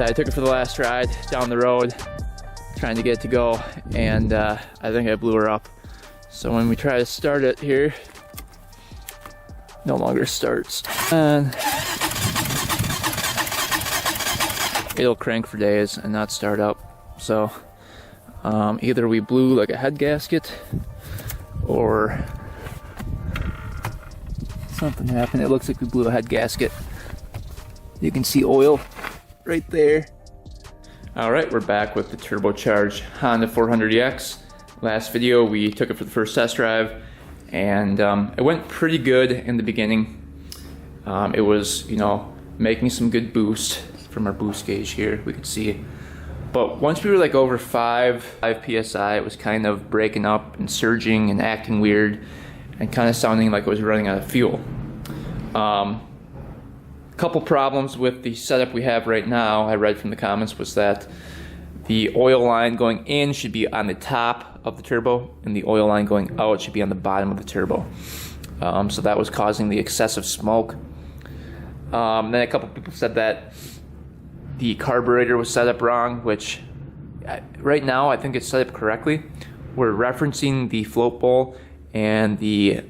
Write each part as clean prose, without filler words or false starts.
I took it for the last ride down the road, trying to get it to go, and I think I blew her up. So when we try to start it here, no longer starts. And it'll crank for days and not start up. So either we blew like a head gasket or something happened. It looks like we blew a head gasket. You can see oil right there. All right, we're back with the turbocharged Honda 400EX. Last video, we took it for the first test drive, and it went pretty good in the beginning. It was, you know, making some good boost from our boost gauge here, we could see. But once we were like over 5 PSI, it was kind of breaking up and surging and acting weird and kind of sounding like it was running out of fuel. Couple problems with the setup we have right now, I read from the comments, was that the oil line going in should be on the top of the turbo, and the oil line going out should be on the bottom of the turbo. So that was causing the excessive smoke. Then a couple people said that the carburetor was set up wrong, which right now I think it's set up correctly. We're referencing the float bowl and the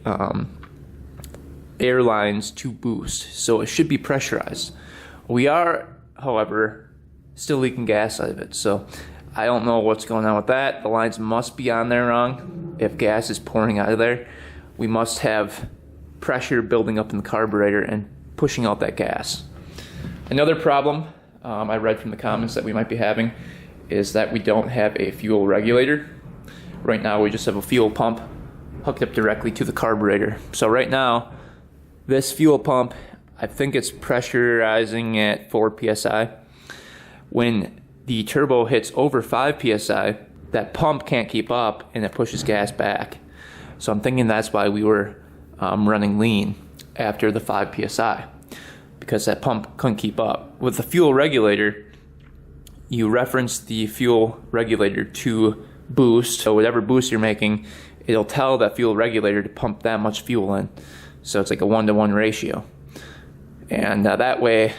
air lines to boost, so it should be pressurized. We are, however, still leaking gas out of it, so I don't know what's going on with that. The lines must be on there wrong. If gas is pouring out of there, we must have pressure building up in the carburetor and pushing out that gas. Another problem I read from the comments that we might be having is that we don't have a fuel regulator. Right now we just have a fuel pump hooked up directly to the carburetor. So right now, this fuel pump, I think it's pressurizing at 4 PSI. When the turbo hits over 5 PSI, that pump can't keep up and it pushes gas back. So I'm thinking that's why we were running lean after the 5 PSI, because that pump couldn't keep up. With the fuel regulator, you reference the fuel regulator to boost. So whatever boost you're making, it'll tell that fuel regulator to pump that much fuel in. So it's like a 1-to-1 ratio. And that way,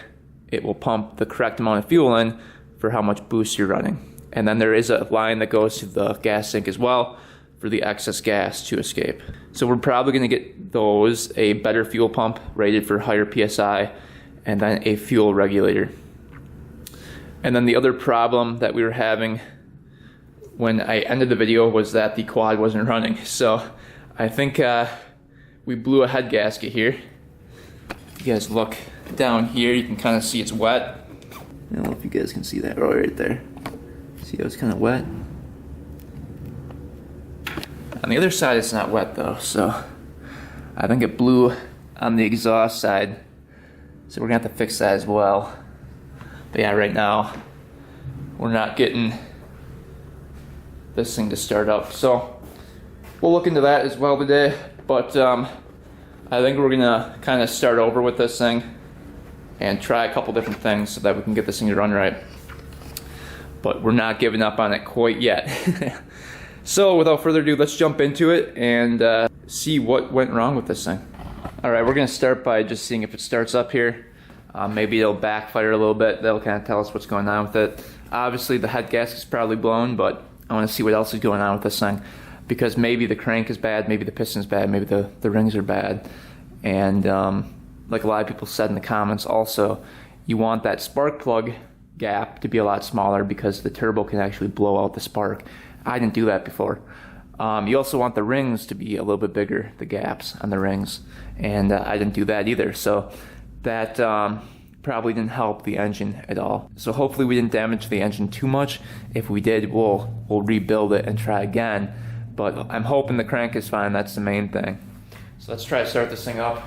it will pump the correct amount of fuel in for how much boost you're running. And then there is a line that goes to the gas sink as well for the excess gas to escape. So we're probably gonna get those, a better fuel pump rated for higher PSI, and then a fuel regulator. And then the other problem that we were having when I ended the video was that the quad wasn't running. So I think we blew a head gasket here. If you guys look down here, you can kind of see it's wet. I don't know if you guys can see that right there. See how it's kind of wet? On the other side it's not wet though, so I think it blew on the exhaust side. So we're gonna have to fix that as well. But yeah, right now we're not getting this thing to start up. So we'll look into that as well today. But I think we're gonna kind of start over with this thing and try a couple different things so that we can get this thing to run right. But we're not giving up on it quite yet. So without further ado, let's jump into it and see what went wrong with this thing. All right, we're gonna start by just seeing if it starts up here. Maybe it'll backfire a little bit. That'll kind of tell us what's going on with it. Obviously the head gasket's probably blown, but I wanna see what else is going on with this thing, because maybe the crank is bad, maybe the piston's bad, maybe the rings are bad. And like a lot of people said in the comments also, you want that spark plug gap to be a lot smaller because the turbo can actually blow out the spark. I didn't do that before. You also want the rings to be a little bit bigger, the gaps on the rings, and I didn't do that either. So that probably didn't help the engine at all. So hopefully we didn't damage the engine too much. If we did, we'll rebuild it and try again. But I'm hoping the crank is fine, that's the main thing. So let's try to start this thing up.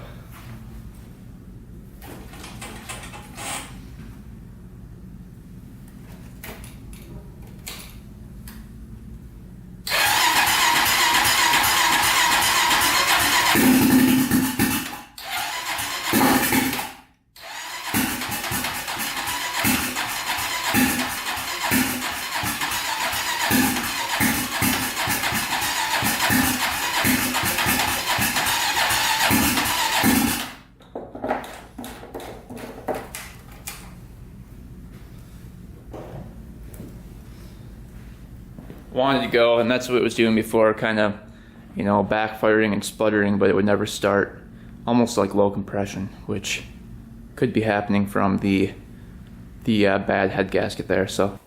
wanted to go, and that's what it was doing before, kind of, you know, backfiring and sputtering, but it would never start. Almost like low compression, which could be happening from the bad head gasket there. So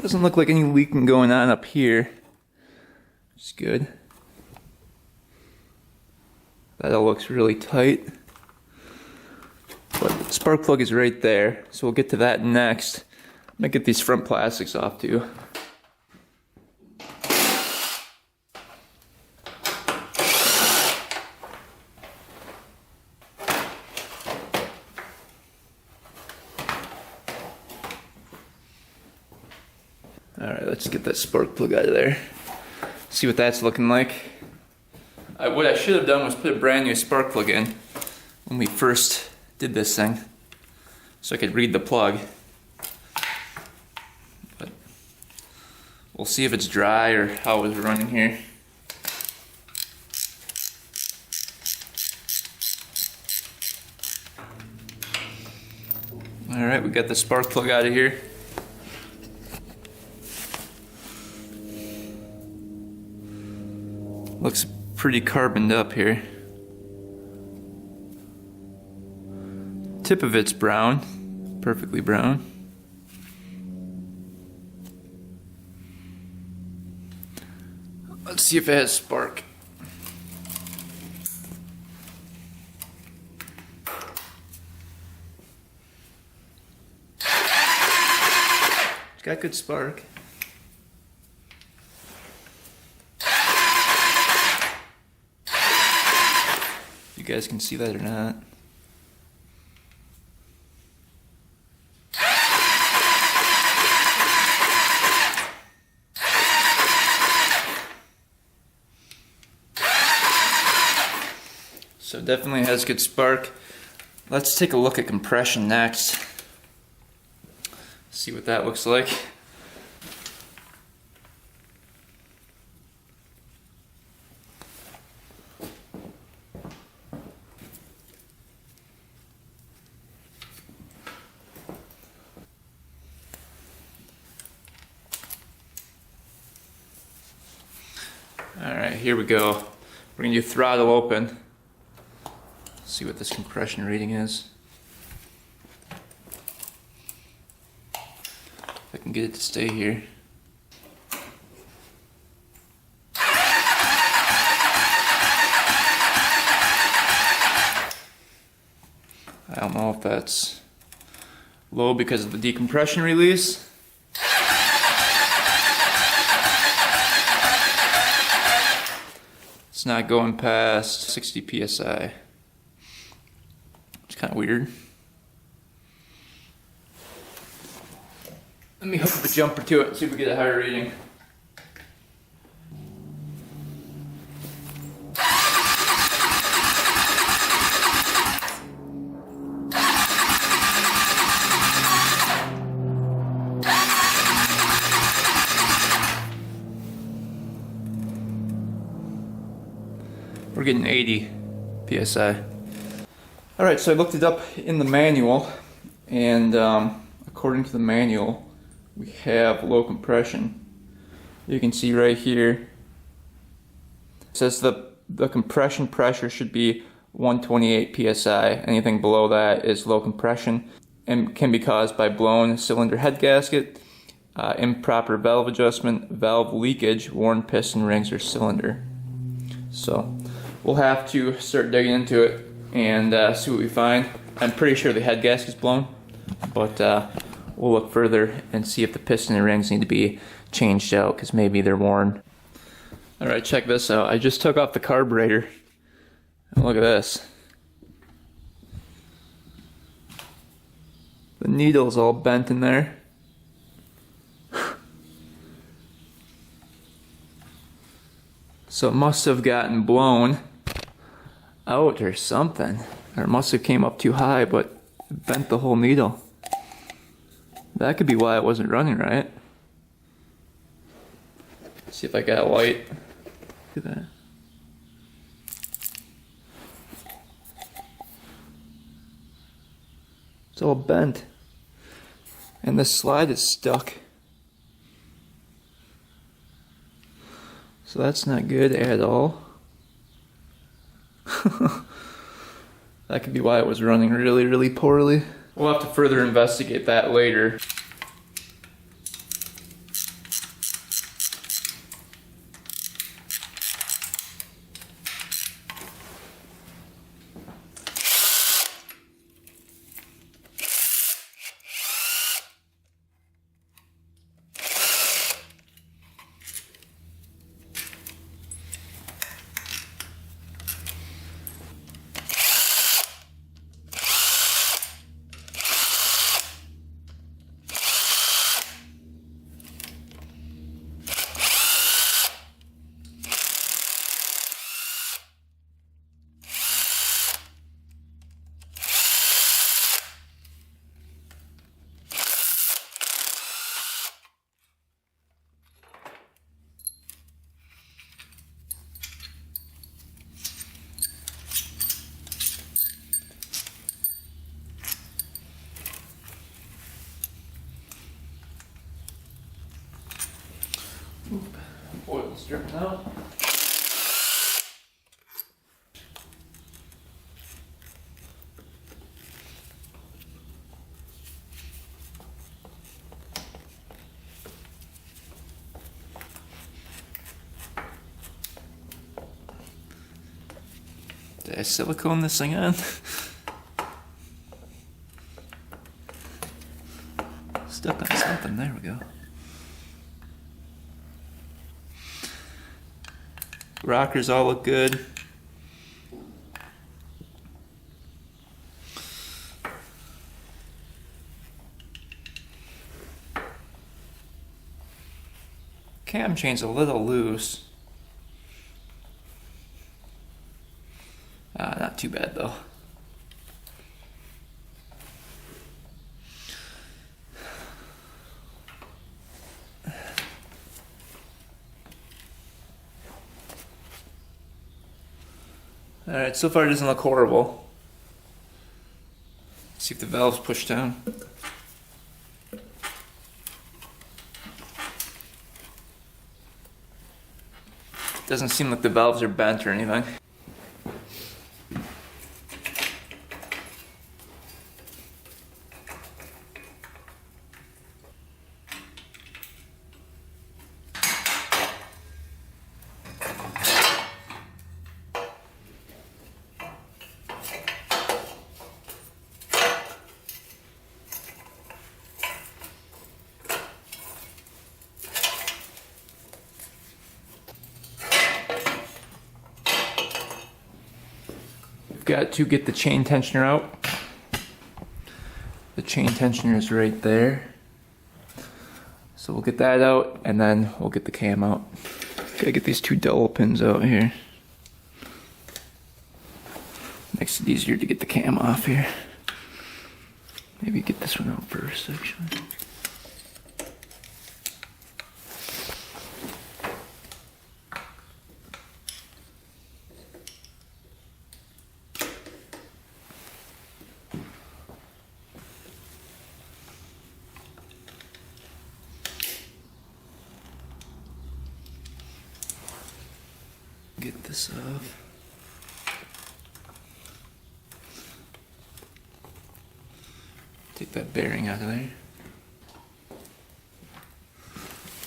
doesn't look like any leaking going on up here. It's good. That all looks really tight. But the spark plug is right there, so we'll get to that next. I'm gonna get these front plastics off too. Alright, let's get that spark plug out of there. See what that's looking like. What I should have done was put a brand new spark plug in when we first did this thing, so I could read the plug. But we'll see if it's dry or how it's running here. Alright, we got the spark plug out of here. Looks pretty carboned up here. Tip of it's brown, perfectly brown. Let's see if it has spark. It's got good spark. You guys can see that or not. So definitely has good spark. Let's take a look at compression next. See what that looks like. Alright, here we go. We're going to do throttle open. See what this compression rating is. If I can get it to stay here. I don't know if that's low because of the decompression release. It's not going past 60 psi. It's kind of weird. Let me hook up a jumper to it and see if we get a higher reading. We're getting 80 psi. Alright, so I looked it up in the manual, and according to the manual, we have low compression. You can see right here, it says the compression pressure should be 128 psi. Anything below that is low compression and can be caused by blown cylinder head gasket, improper valve adjustment, valve leakage, worn piston rings, or cylinder. So we'll have to start digging into it and see what we find. I'm pretty sure the head gasket's blown, but we'll look further and see if the piston and rings need to be changed out, because maybe they're worn. Alright, check this out. I just took off the carburetor, and look at this. The needle's all bent in there. So it must have gotten blown out or something. Or it must have came up too high, but it bent the whole needle. That could be why it wasn't running right. See if I got a light. Look at that. It's all bent. And the slide is stuck. So that's not good at all. That could be why it was running really, really poorly. We'll have to further investigate that later. Oil's dripping out. Did I silicone this thing on? Stuck on something, there we go. Rockers all look good. Cam chain's a little loose. Not too bad though. Alright, so far it doesn't look horrible. Let's see if the valve's pushed down. Doesn't seem like the valves are bent or anything. Got to get the chain tensioner out. The chain tensioner is right there. So we'll get that out and then we'll get the cam out. Gotta get these two dowel pins out here. Makes it easier to get the cam off here. Maybe get this one out first actually. Get this off. Take that bearing out of there.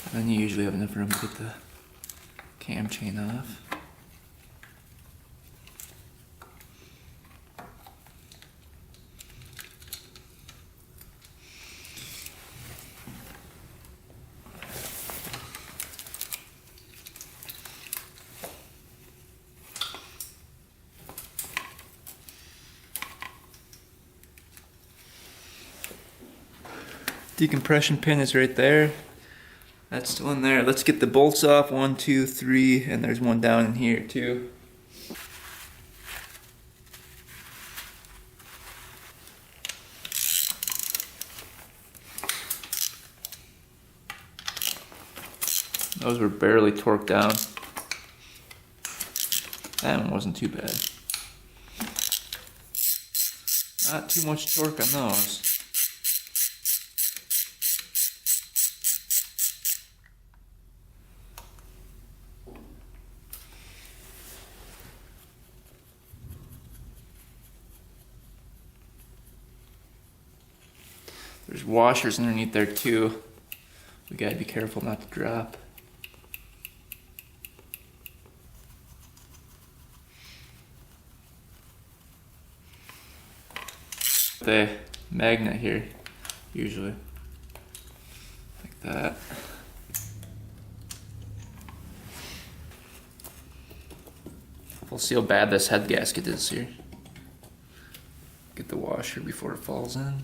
And then you usually have enough room to get the cam chain off. Decompression pin is right there. That's still in there. Let's get the bolts off. 1, 2, 3, and there's one down in here too. Those were barely torqued down. That one wasn't too bad. Not too much torque on those. There's washers underneath there too. We gotta be careful not to drop. The magnet here, usually, like that. We'll see how bad this head gasket is here. Get the washer before it falls in.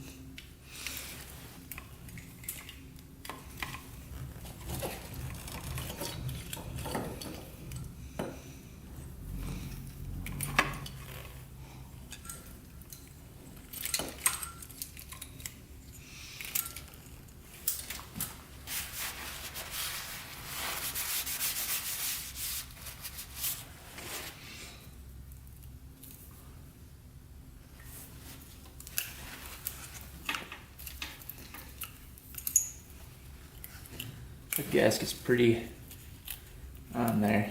The gasket's pretty on there.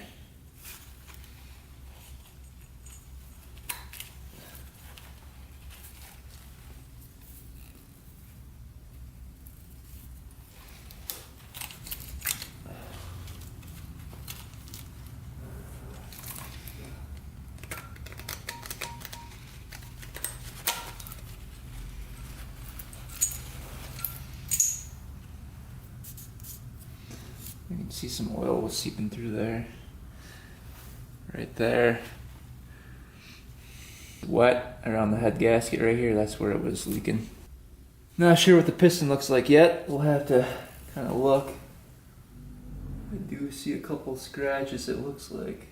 You can see some oil was seeping through there. Right there. Wet around the head gasket right here, that's where it was leaking. Not sure what the piston looks like yet. We'll have to kind of look. I do see a couple scratches, it looks like.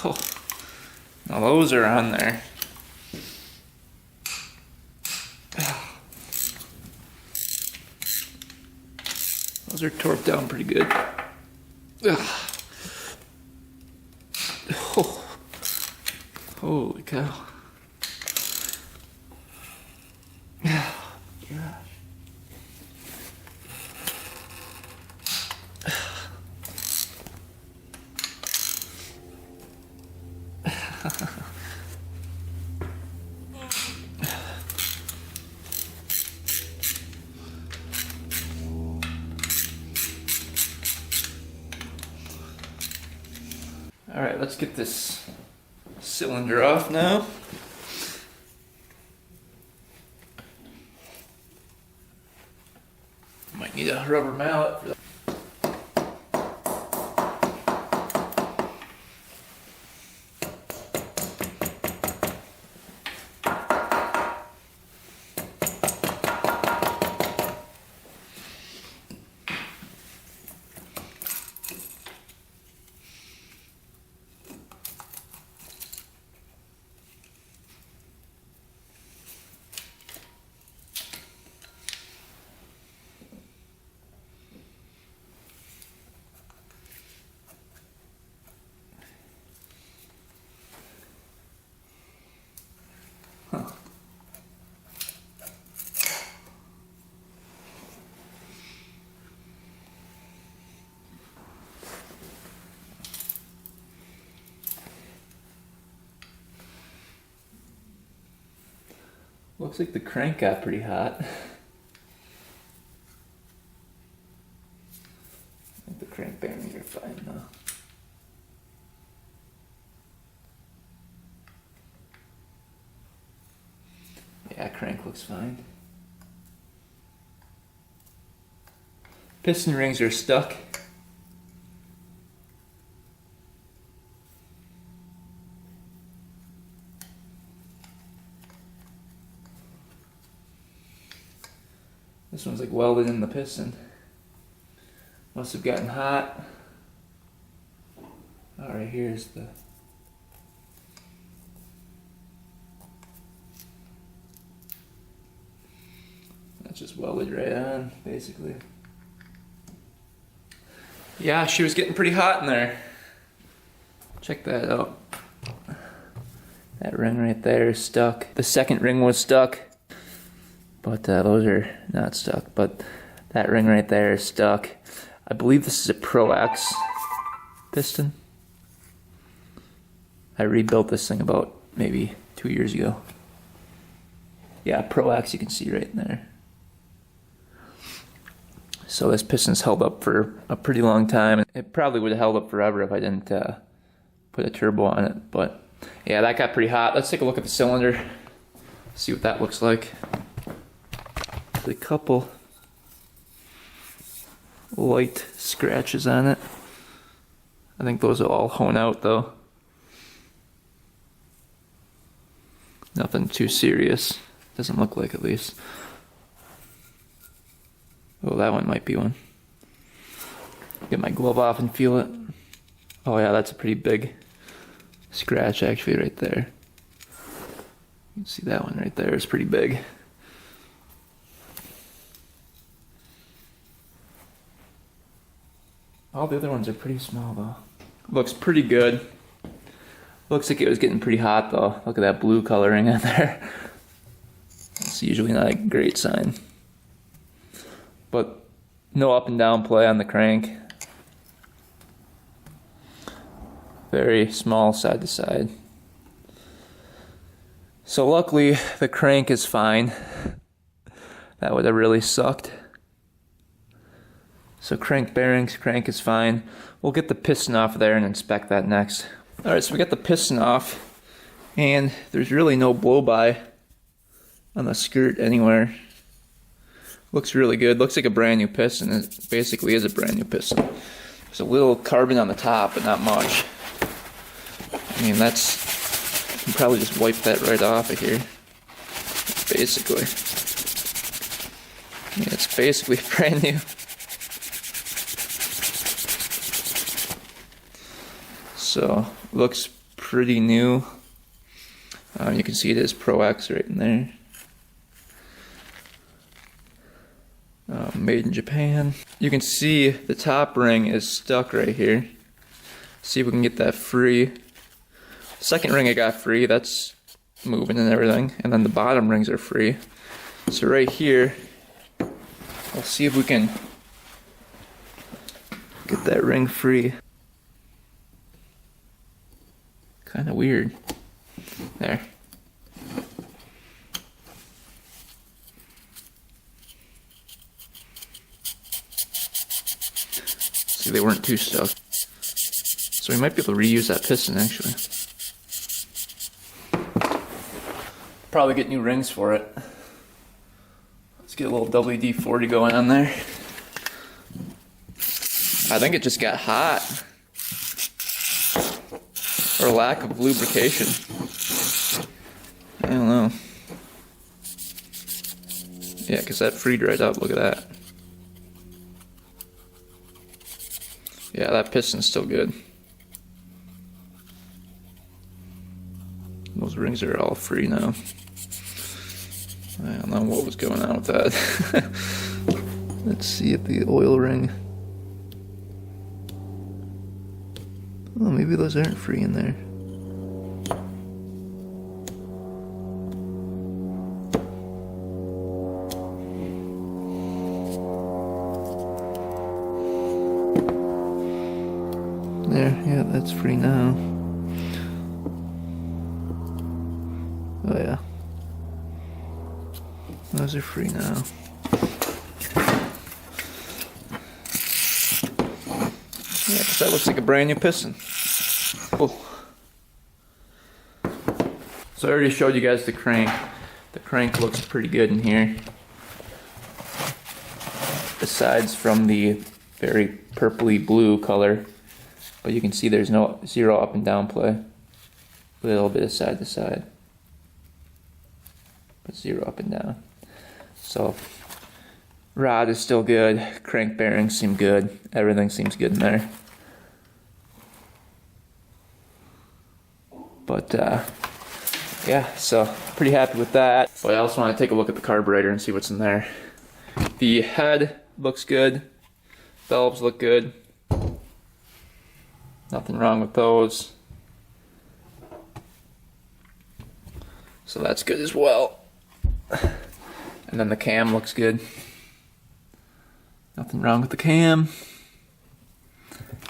Oh, now those are on there. Those are torqued down pretty good. Oh. Holy cow. Gosh. All right, let's get this cylinder off now. Might need a rubber mallet for that. Looks like the crank got pretty hot. I think the crank bearings are fine now. Yeah, crank looks fine. Piston rings are stuck. This one's like welded in the piston. Must have gotten hot. Alright, here's the... That's just welded right on, basically. Yeah, she was getting pretty hot in there. Check that out. That ring right there is stuck. The second ring was stuck, but those are not stuck. But that ring right there is stuck. I believe this is a Pro X piston. I rebuilt this thing about maybe 2 years ago. Yeah, Pro X, you can see right in there. So this piston's held up for a pretty long time. It probably would have held up forever if I didn't put a turbo on it. But yeah, that got pretty hot. Let's take a look at the cylinder, see what that looks like. There's a couple light scratches on it. I think those are all honed out though. Nothing too serious. Doesn't look like, at least. Oh, that one might be one. Get my glove off and feel it. Oh yeah, that's a pretty big scratch actually right there. You can see that one right there is pretty big. All the other ones are pretty small though. Looks pretty good. Looks like it was getting pretty hot though. Look at that blue coloring on there. It's usually not a great sign. But no up and down play on the crank. Very small side to side. So luckily the crank is fine. That would have really sucked. So crank bearings, crank is fine. We'll get the piston off there and inspect that next. Alright, so we got the piston off, and there's really no blow-by on the skirt anywhere. Looks really good. Looks like a brand new piston. It basically is a brand new piston. There's a little carbon on the top, but not much. I mean, that's... You can probably just wipe that right off of here. Basically. Yeah, it's basically brand new. So, looks pretty new. You can see it is Pro X right in there. Made in Japan. You can see the top ring is stuck right here. See if we can get that free. Second ring I got free, that's moving and everything. And then the bottom rings are free. So right here, we'll see if we can get that ring free. Kind of weird. There. See, they weren't too stuck. So we might be able to reuse that piston actually. Probably get new rings for it. Let's get a little WD-40 going on there. I think it just got hot. Or lack of lubrication. I don't know. Yeah, because that freed right up. Look at that. Yeah, that piston's still good. Those rings are all free now. I don't know what was going on with that. Let's see at the oil ring. Oh, maybe those aren't free in there. There, yeah, that's free now. Oh yeah. Those are free now. Yeah, 'cause that looks like a brand new piston. Cool. So I already showed you guys the crank. The crank looks pretty good in here. Besides from the very purpley blue color. But you can see there's no zero up and down play. A little bit of side to side. But zero up and down. So Rod is still good. Crank bearings seem good. Everything seems good in there. But yeah, so pretty happy with that. But I also want to take a look at the carburetor and see what's in there. The head looks good. Valves look good. Nothing wrong with those. So that's good as well. And then the cam looks good. Nothing wrong with the cam.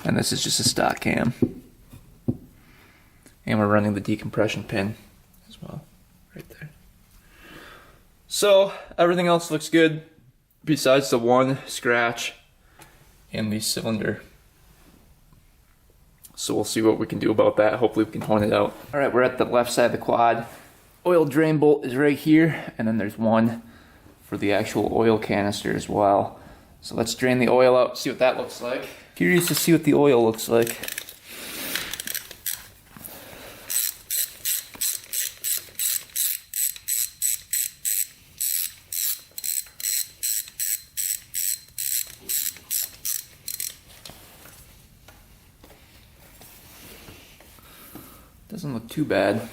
And this is just a stock cam. And we're running the decompression pin as well, right there. So everything else looks good besides the one scratch in the cylinder. So we'll see what we can do about that. Hopefully we can hone it out. All right, we're at the left side of the quad. Oil drain bolt is right here, and then there's one for the actual oil canister as well. So let's drain the oil out, see what that looks like. Curious to see what the oil looks like. Doesn't look too bad.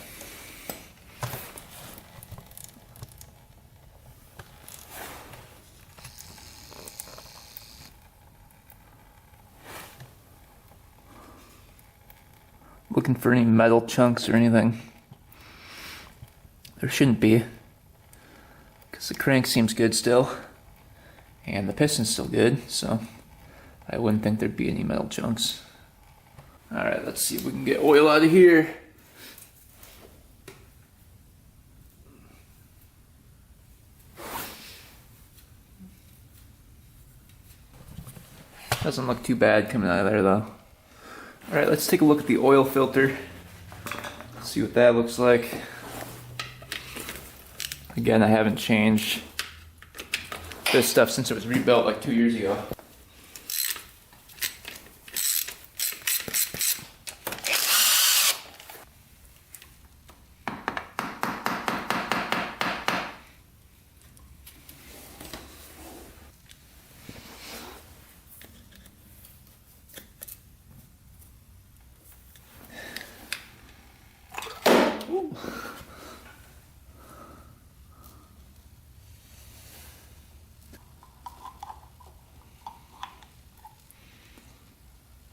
Looking for any metal chunks or anything. There shouldn't be, because the crank seems good still, and the piston's still good, so I wouldn't think there'd be any metal chunks. Alright, let's see if we can get oil out of here. Doesn't look too bad coming out of there though. Alright, let's take a look at the oil filter. See what that looks like. Again, I haven't changed this stuff since it was rebuilt like 2 years ago.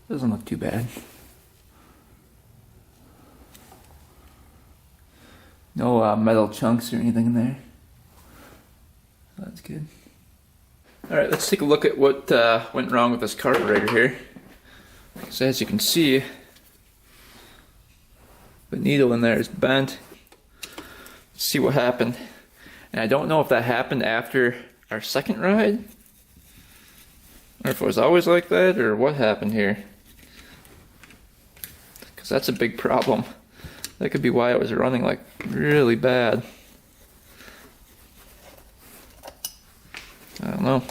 Doesn't look too bad. No metal chunks or anything in there. That's good. Alright, let's take a look at what went wrong with this carburetor here. So as you can see, the needle in there is bent. Let's see what happened. And I don't know if that happened after our second ride, or if it was always like that, or what happened here. Because that's a big problem. That could be why it was running like really bad. I don't know.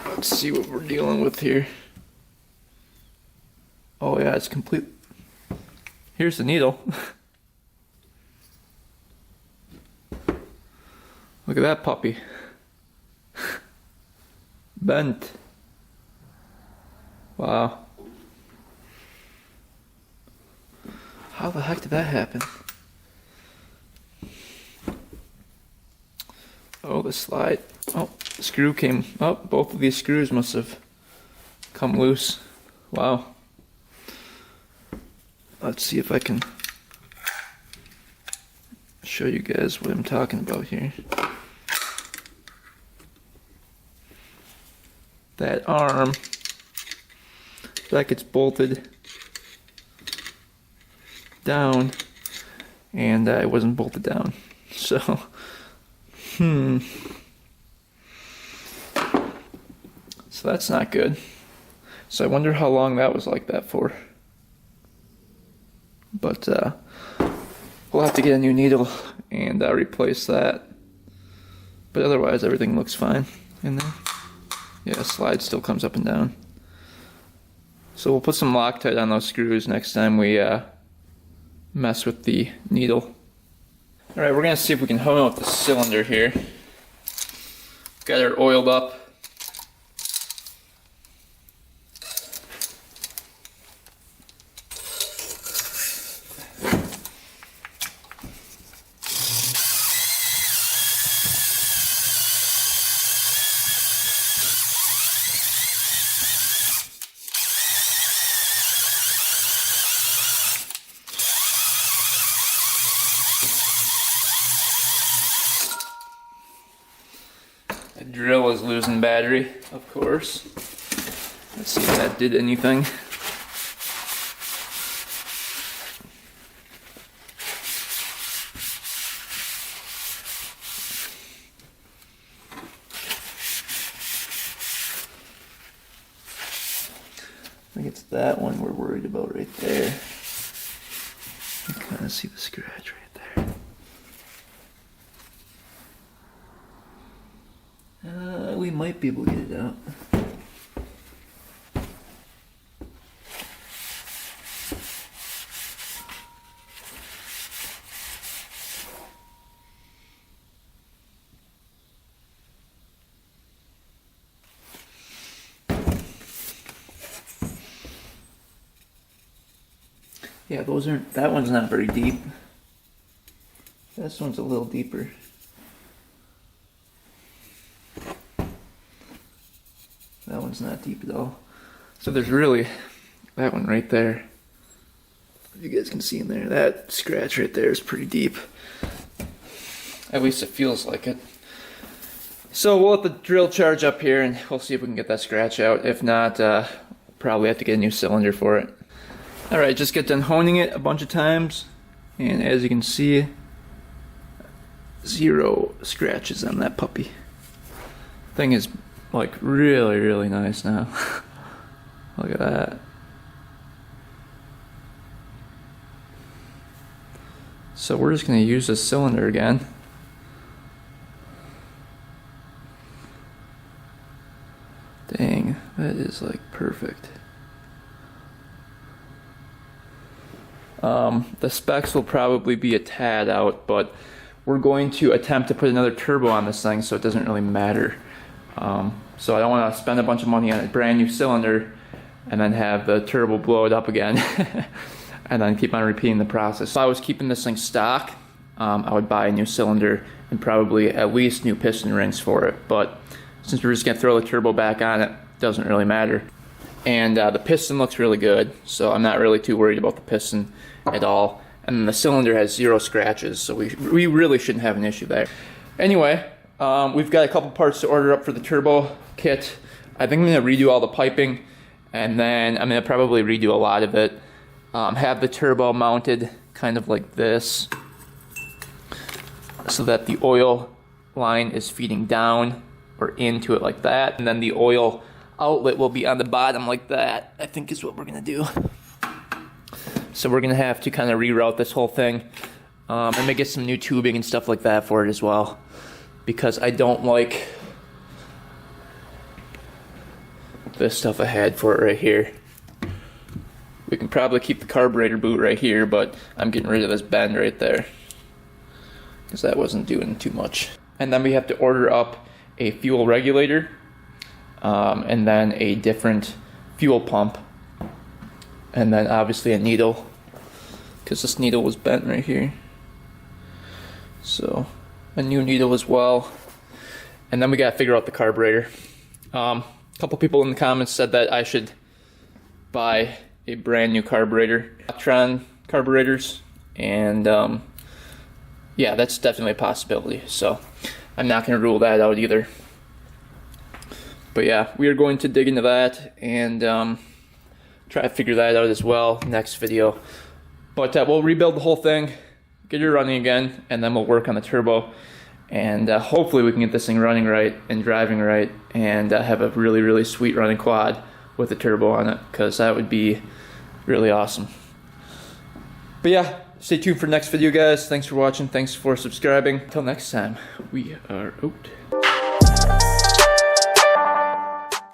Let's see what we're dealing with here. Oh yeah, it's complete. Here's the needle. Look at that puppy. Bent. Wow. How the heck did that happen? Oh, the slide. Oh, the screw came up. Both of these screws must have come loose. Wow. Let's see if I can show you guys what I'm talking about here. That arm, that gets bolted down, and it wasn't bolted down. So, so that's not good. So I wonder how long that was like that for. But we'll have to get a new needle and replace that. But otherwise, everything looks fine in there. Yeah, slide still comes up and down. So we'll put some Loctite on those screws next time we mess with the needle. Alright, we're gonna see if we can hone out the cylinder here. Got her oiled up. The drill is losing battery, of course. Let's see if that did anything. I think it's that one we're worried about right there. You can kind of see the scratch right there. We might be able to get it out. Yeah, those aren't, that one's not very deep. This one's a little deeper. That one's not deep at all. So there's really that one right there. If you guys can see in there, that scratch right there is pretty deep. At least it feels like it. So we'll let the drill charge up here and we'll see if we can get that scratch out. If not, probably have to get a new cylinder for it. Alright, just get done honing it a bunch of times. And as you can see, 0 scratches on that puppy. Thing is like really nice now. Look at that. So we're just going to use this cylinder again. Dang, that is like perfect. The specs will probably be a tad out, but we're going to attempt to put another turbo on this thing, so it doesn't really matter. So I don't want to spend a bunch of money on a brand new cylinder and then have the turbo blow it up again and then keep on repeating the process. If I was keeping this thing stock, I would buy a new cylinder and probably at least new piston rings for it. But since we're just going to throw the turbo back on it, doesn't really matter. And the piston looks really good, so I'm not really too worried about the piston at all. And the cylinder has 0 scratches, so we really shouldn't have an issue there. Anyway, we've got a couple parts to order up for the turbo kit. I think I'm going to redo all the piping, and then I'm going to probably redo a lot of it. Have the turbo mounted kind of like this, so that the oil line is feeding down or into it like that, and then the oil outlet will be on the bottom like that, I think is what we're going to do. So we're going to have to kind of reroute this whole thing. I'm going to get some new tubing and stuff like that for it as well, because I don't like this stuff I had for it right here. We can probably keep the carburetor boot right here, but I'm getting rid of this bend right there because that wasn't doing too much. And then we have to order up a fuel regulator, and then a different fuel pump, and then obviously a needle, because this needle was bent right here. So a new needle as well. And then we gotta figure out the carburetor. A couple people in the comments said that I should buy a brand new carburetor, Electron carburetors, and yeah, that's definitely a possibility. So I'm not going to rule that out either. But yeah, we are going to dig into that and try to figure that out as well next video. But we'll rebuild the whole thing, get it running again, and then we'll work on the turbo. And hopefully we can get this thing running right and driving right, and have a really sweet running quad with a turbo on it, because that would be really awesome. But yeah, stay tuned for the next video, guys. Thanks for watching. Thanks for subscribing. Until next time, we are out.